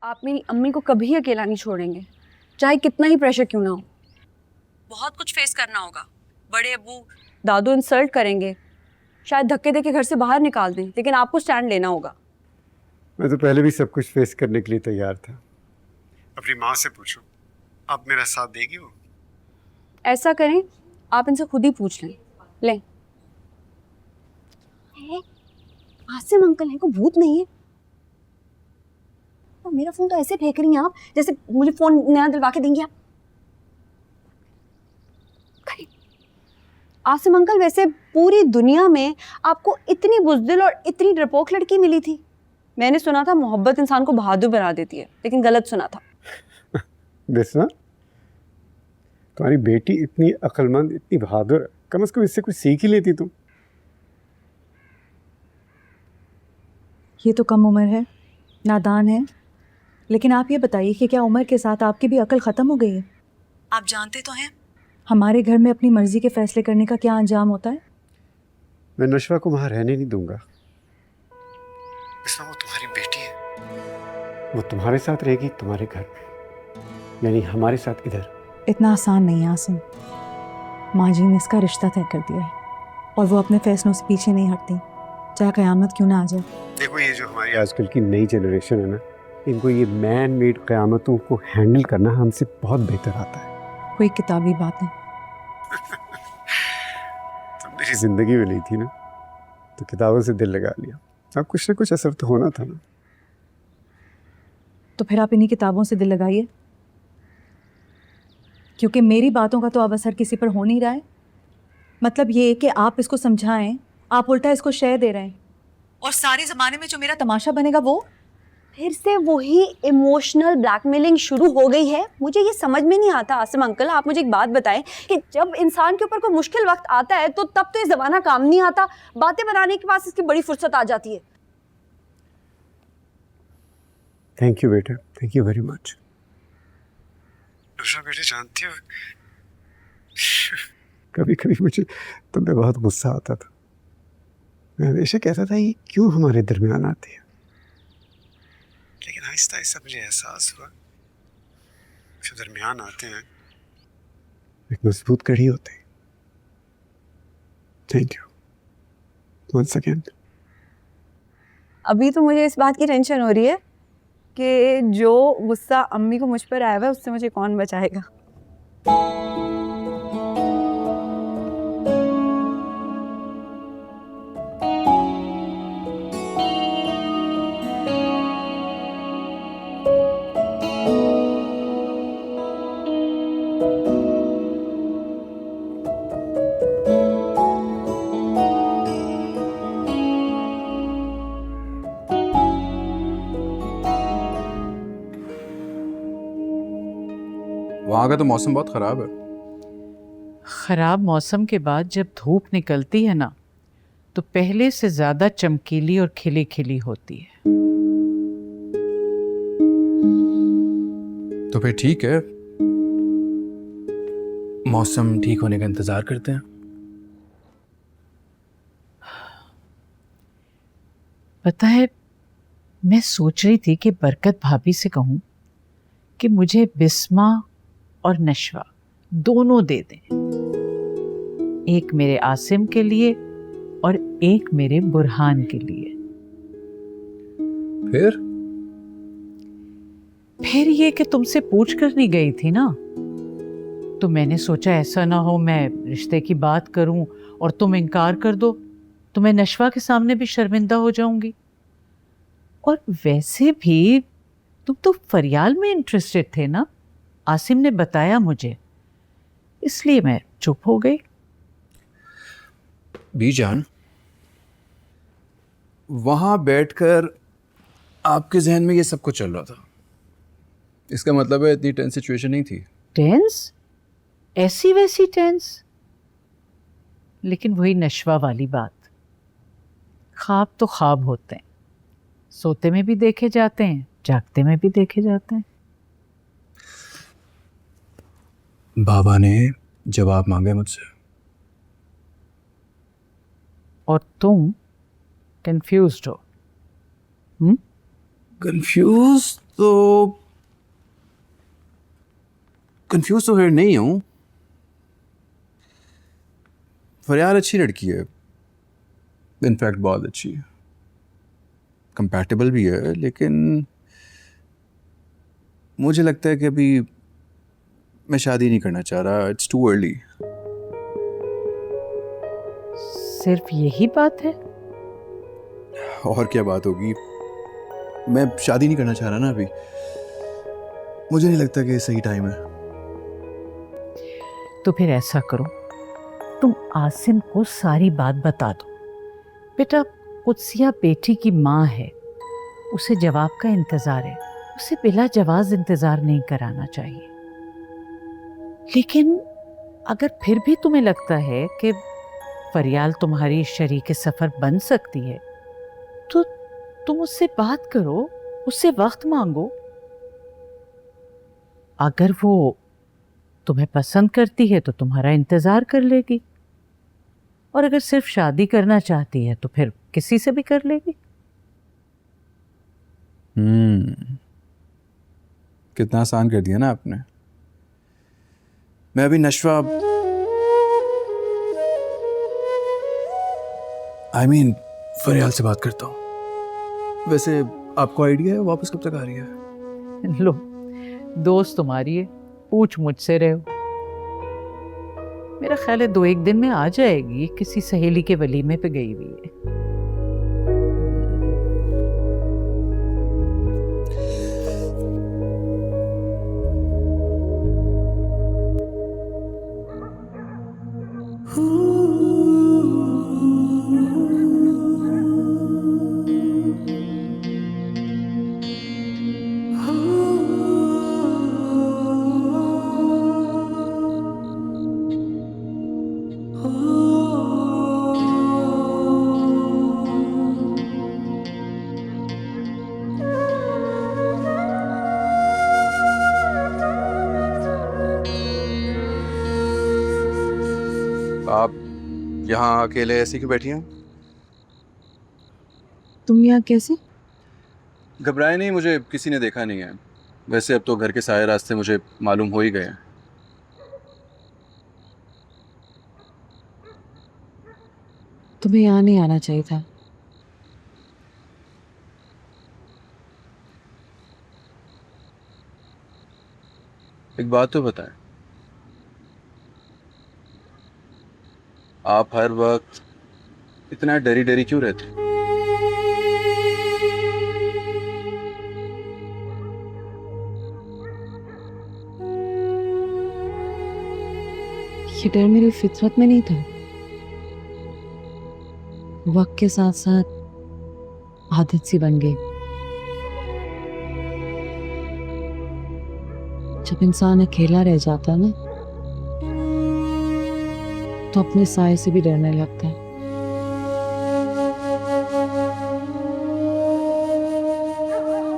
आप मेरी अम्मी को कभी अकेला नहीं छोड़ेंगे, चाहे कितना ही प्रेशर क्यों ना हो। बहुत कुछ फेस करना होगा। बड़े अब्बू दादू इंसल्ट करेंगे, शायद धक्के देके घर से बाहर निकाल दें, लेकिन आपको स्टैंड लेना होगा। मैं तो पहले भी सब कुछ फेस करने के लिए तैयार था। अपनी माँ से पूछो, अब मेरा साथ देगी वो? ऐसा करें, आप इनसे खुद ही पूछ लें। लें। आसिम अंकल है, को भूत नहीं है। और मेरा फोन तो ऐसे फेंक रही हैं आप जैसे मुझे फोन नया दिलवा के देंगे आप। आसिम अंकल, वैसे पूरी दुनिया में आपको इतनी बुज़दिल और इतनी डरपोक लड़की मिली थी। मैंने सुना था मोहब्बत इंसान को बहादुर बना देती है, लेकिन गलत सुना था। बिस्मा, तुम्हारी बेटी इतनी अक्लमंद, इतनी बहादुर है, कम से कम इससे कुछ सीख ही लेती तुम। ये तो कम उम्र है, नादान है, लेकिन आप ये बताइए कि क्या उम्र के साथ आपकी भी अकल ख़त्म हो गई है? आप जानते तो हैं हमारे घर में अपनी मर्जी के फैसले करने का क्या अंजाम होता है। मैं नशवा को वहां रहने नहीं दूंगा। बिस्मा, वो तुम्हारी बेटी है, वो तुम्हारे साथ रहेगी, तुम्हारे घर में, यानी हमारे साथ इधर। इतना आसान नहीं है आसिम। माँ जी ने इसका रिश्ता तय कर दिया है और वो अपने फैसलों से पीछे नहीं हटती, चाहे क़यामत क्यों ना आ जाए। देखो, ये जो हमारी आजकल की नई जनरेशन है ना, इनको ये मैन मेड क़यामतों को हैंडल करना हमसे बहुत बेहतर आता है। कोई किताबी बात है। तुम मेरी जिंदगी में नहीं थी ना, तो किताबों से दिल लगा लिया। अब कुछ ना कुछ असर तो होना था ना। तो फिर आप इन्हीं किताबों से दिल लगाइए, क्योंकि मेरी बातों का तो अब असर किसी पर हो नहीं रहा है। मतलब ये कि आप इसको समझाएं, आप उल्टा इसको शय दे रहे हैं, और सारे ज़माने में जो मेरा तमाशा बनेगा वो फिर से वही इमोशनल ब्लैकमेलिंग शुरू हो गई है। मुझे ये समझ में नहीं आता। आसिम अंकल, आप मुझे एक बात बताएं कि जब इंसान के ऊपर कोई मुश्किल वक्त आता है तो तब तो ये ज़माना काम नहीं आता, बातें बनाने के पास इसकी बड़ी फुर्सत आ जाती है। थैंक यू बेटा, थैंक यू वेरी मच। नुशा बेटे, जानती हो, कभी कभी मुझे तुम पे बहुत गुस्सा आता था। मैं हमेशा कहता था ये क्यों हमारे दरमियान आती है, लेकिन आहिस्ता आहिस्ता मुझे एहसास हुआ जो दरमियान आते हैं एक मजबूत कड़ी होते हैं। Thank you once again. अभी तो मुझे इस बात की टेंशन हो रही है कि जो गुस्सा अम्मी को मुझ पर आया हुआ है उससे मुझे कौन बचाएगा। वहाँ का तो मौसम बहुत ख़राब है। ख़राब मौसम के बाद जब धूप निकलती है ना, तो पहले से ज़्यादा चमकीली और खिली खिली होती है। तो फिर ठीक है, मौसम ठीक होने का इंतज़ार करते हैं। पता है, मैं सोच रही थी कि बरकत भाभी से कहूँ कि मुझे बिस्मा और नशवा दोनों दे दें, एक मेरे आसिम के लिए और एक मेरे बुरहान के लिए। फिर ये कि तुमसे पूछ कर नहीं गई थी ना, तो मैंने सोचा ऐसा ना हो मैं रिश्ते की बात करूं और तुम इनकार कर दो, तो मैं नशवा के सामने भी शर्मिंदा हो जाऊंगी। और वैसे भी तुम तो फरियाल में इंटरेस्टेड थे ना, आसिम ने बताया मुझे, इसलिए मैं चुप हो गई। बीजान, वहां बैठकर आपके जहन में ये सब कुछ चल रहा था, इसका मतलब है इतनी टेंस सिचुएशन नहीं थी। टेंस? ऐसी वैसी टेंस? लेकिन वही नशवा वाली बात, ख्वाब तो ख्वाब होते हैं, सोते में भी देखे जाते हैं, जागते में भी देखे जाते हैं। बाबा ने जवाब मांगे मुझसे, और तुम कंफ्यूज्ड हो। कंफ्यूज तो फिर नहीं हूँ। फरियाल अच्छी लड़की है, इनफैक्ट बहुत अच्छी है, कंपैटिबल भी है, लेकिन मुझे लगता है कि अभी मैं शादी नहीं करना चाह रहा। It's too early. सिर्फ यही बात है? और क्या बात होगी, मैं शादी नहीं करना चाह रहा ना अभी। मुझे नहीं लगता कि सही टाइम है। तो फिर ऐसा करो, तुम आसिम को सारी बात बता दो। बेटा, कुदसिया बेटी की माँ है, उसे जवाब का इंतज़ार है, उसे बिला जवाज इंतज़ार नहीं कराना चाहिए। लेकिन अगर फिर भी तुम्हें लगता है कि फरियाल तुम्हारी शरीक सफ़र बन सकती है, तो तुम उससे बात करो, उससे वक्त मांगो। अगर वो तुम्हें पसंद करती है तो तुम्हारा इंतज़ार कर लेगी, और अगर सिर्फ शादी करना चाहती है तो फिर किसी से भी कर लेगी। कितना आसान कर दिया ना आपने। मैं अभी नशवा फरियाल से बात करता हूँ। वैसे आपको आइडिया है वापस कब तक आ रही है? लो, दोस्त तुम्हारी है, पूछ मुझसे रहे हो। मेरा ख्याल है 2-1 दिन में आ जाएगी, किसी सहेली के वलीमे पे गई हुई है। आप यहाँ अकेले ऐसे क्यों बैठी हैं? तुम यहाँ कैसे? घबराए नहीं, मुझे किसी ने देखा नहीं है। वैसे अब तो घर के सारे रास्ते मुझे मालूम हो ही गए हैं। तुम्हें यहाँ नहीं आना चाहिए था। एक बात तो बताएं, आप हर वक्त इतना डरी डरी क्यों रहते हैं? ये डर मेरी फितरत में नहीं था। वक्त के साथ साथ आदत सी बन गई। जब इंसान अकेला रह जाता है ना, तो अपने साए से भी डरने लगता है।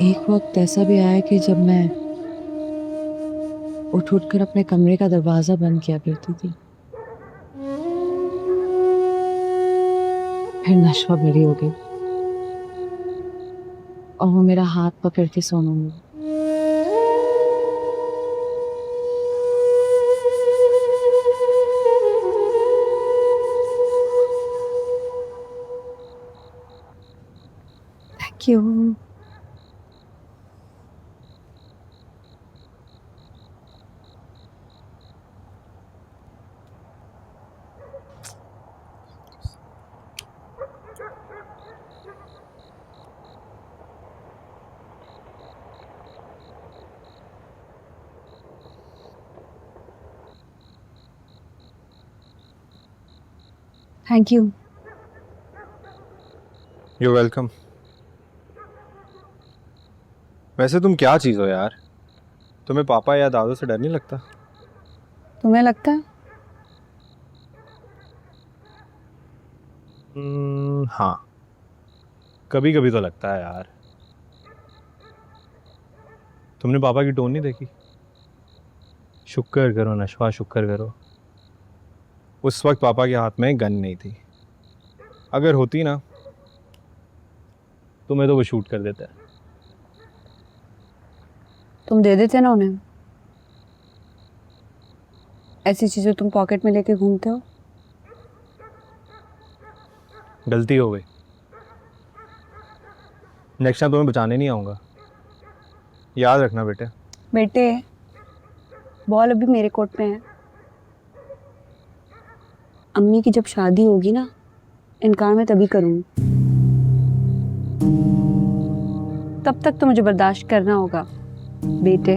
एक वक्त ऐसा भी आया कि जब मैं उठ कर अपने कमरे का दरवाजा बंद किया करती थी। फिर नशवा बड़ी हो गई और वो मेरा हाथ पकड़ के सोने लगी। Thank you. Thank you. You welcome. वैसे तुम क्या चीज़ हो यार, तुम्हें पापा या दादू से डर नहीं लगता? तुम्हें लगता है? हाँ, कभी कभी तो लगता है यार। तुमने पापा की टोन नहीं देखी? शुक्र करो नशवा, शुक्र करो उस वक्त पापा के हाथ में गन नहीं थी। अगर होती ना, तुम्हें तो वो शूट कर देता है। तुम दे देते ना उन्हें। ऐसी चीजें तुम पॉकेट में लेके घूमते हो। गलती हो गई, नेक्स्ट टाइम तुम्हें बचाने नहीं आऊँगा, याद रखना बेटे। बेटे, बॉल अभी मेरे कोर्ट में है। अम्मी की जब शादी होगी ना, इनकार मैं तभी करूँगी। तब तक तो मुझे बर्दाश्त करना होगा बेटे।